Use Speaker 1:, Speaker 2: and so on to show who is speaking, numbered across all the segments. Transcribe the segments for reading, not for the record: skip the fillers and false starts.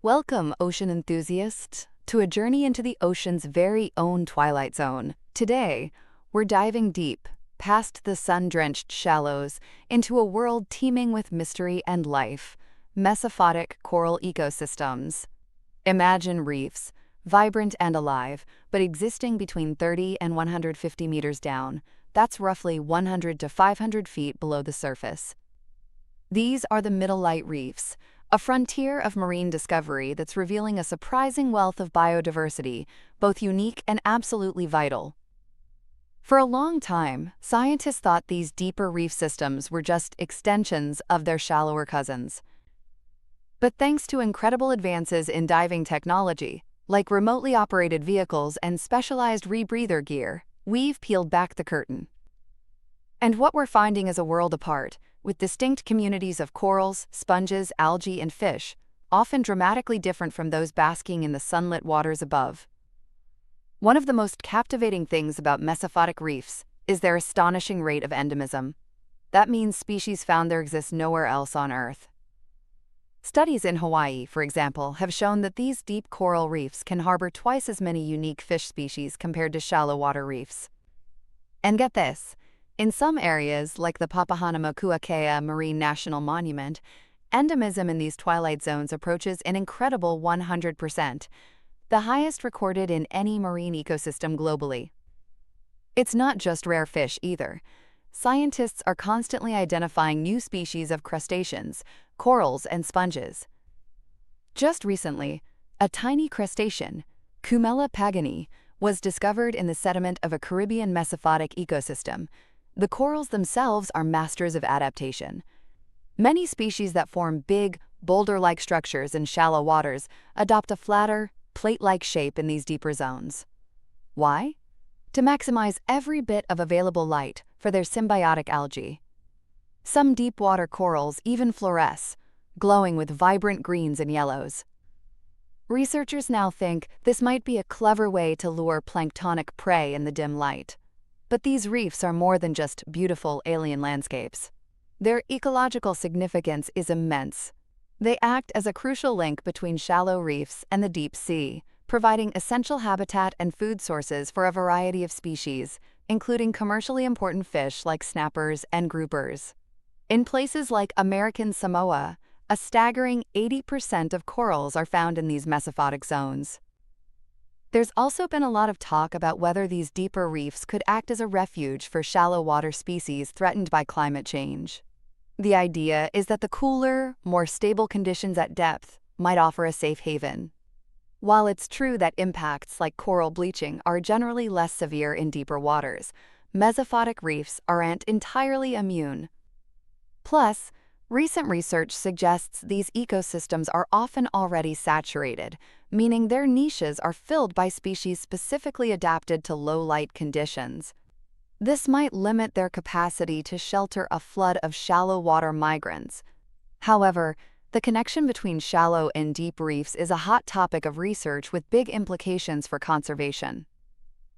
Speaker 1: Welcome, ocean enthusiasts, to a journey into the ocean's very own twilight zone. Today, we're diving deep, past the sun-drenched shallows, into a world teeming with mystery and life, Mesophotic coral ecosystems. Imagine reefs, vibrant and alive, but existing between 30 and 150 meters down. That's roughly 100 to 500 feet below the surface. These are the middle light reefs, a frontier of marine discovery that's revealing a surprising wealth of biodiversity, both unique and absolutely vital. For a long time, scientists thought these deeper reef systems were just extensions of their shallower cousins. But thanks to incredible advances in diving technology, like remotely operated vehicles and specialized rebreather gear, we've peeled back the curtain. And what we're finding is a world apart, with distinct communities of corals, sponges, algae, and fish, often dramatically different from those basking in the sunlit waters above. One of the most captivating things about Mesophotic reefs is their astonishing rate of endemism. That means species found there exist nowhere else on Earth. Studies in Hawaii, for example, have shown that these deep coral reefs can harbor twice as many unique fish species compared to shallow water reefs. And get this, in some areas, like the Papahanaumokuakea Marine National Monument, endemism in these twilight zones approaches an incredible 100%, the highest recorded in any marine ecosystem globally. It's not just rare fish either. Scientists are constantly identifying new species of crustaceans, corals, and sponges. Just recently, a tiny crustacean, Cumella pagani, was discovered in the sediment of a Caribbean Mesophotic ecosystem. The corals themselves are masters of adaptation. Many species that form big, boulder-like structures in shallow waters adopt a flatter, plate-like shape in these deeper zones. Why? To maximize every bit of available light for their symbiotic algae. Some deep-water corals even fluoresce, glowing with vibrant greens and yellows. Researchers now think this might be a clever way to lure planktonic prey in the dim light. But these reefs are more than just beautiful alien landscapes. Their ecological significance is immense. They act as a crucial link between shallow reefs and the deep sea, providing essential habitat and food sources for a variety of species, including commercially important fish like snappers and groupers. In places like American Samoa, a staggering 80% of corals are found in these mesophotic zones. There's also been a lot of talk about whether these deeper reefs could act as a refuge for shallow water species threatened by climate change. The idea is that the cooler, more stable conditions at depth might offer a safe haven. While it's true that impacts like coral bleaching are generally less severe in deeper waters, mesophotic reefs aren't entirely immune. Plus, recent research suggests these ecosystems are often already saturated, meaning their niches are filled by species specifically adapted to low-light conditions. This might limit their capacity to shelter a flood of shallow water migrants. However, the connection between shallow and deep reefs is a hot topic of research with big implications for conservation.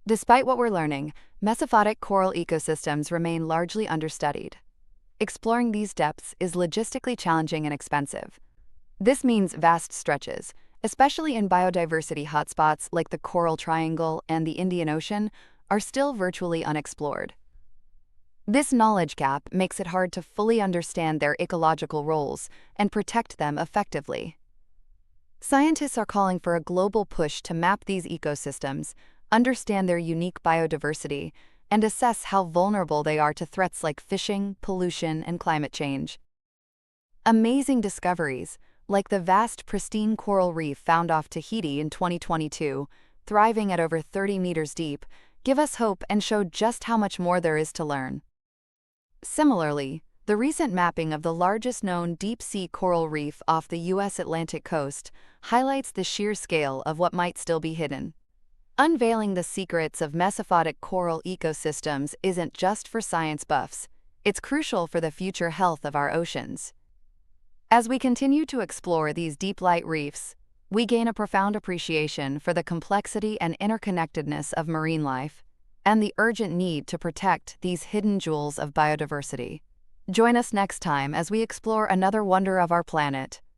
Speaker 1: Despite what we're learning, mesophotic coral ecosystems remain largely understudied. Exploring these depths is logistically challenging and expensive. This means vast stretches, especially in biodiversity hotspots like the Coral Triangle and the Indian Ocean, are still virtually unexplored. This knowledge gap makes it hard to fully understand their ecological roles and protect them effectively. Scientists are calling for a global push to map these ecosystems, understand their unique biodiversity, and assess how vulnerable they are to threats like fishing, pollution, and climate change. Amazing discoveries, like the vast pristine coral reef found off Tahiti in 2022, thriving at over 30 meters deep, give us hope and show just how much more there is to learn. Similarly, the recent mapping of the largest known deep-sea coral reef off the U.S. Atlantic coast highlights the sheer scale of what might still be hidden. Unveiling the secrets of mesophotic coral ecosystems isn't just for science buffs, it's crucial for the future health of our oceans. As we continue to explore these deep-light reefs, we gain a profound appreciation for the complexity and interconnectedness of marine life, and the urgent need to protect these hidden jewels of biodiversity. Join us next time as we explore another wonder of our planet.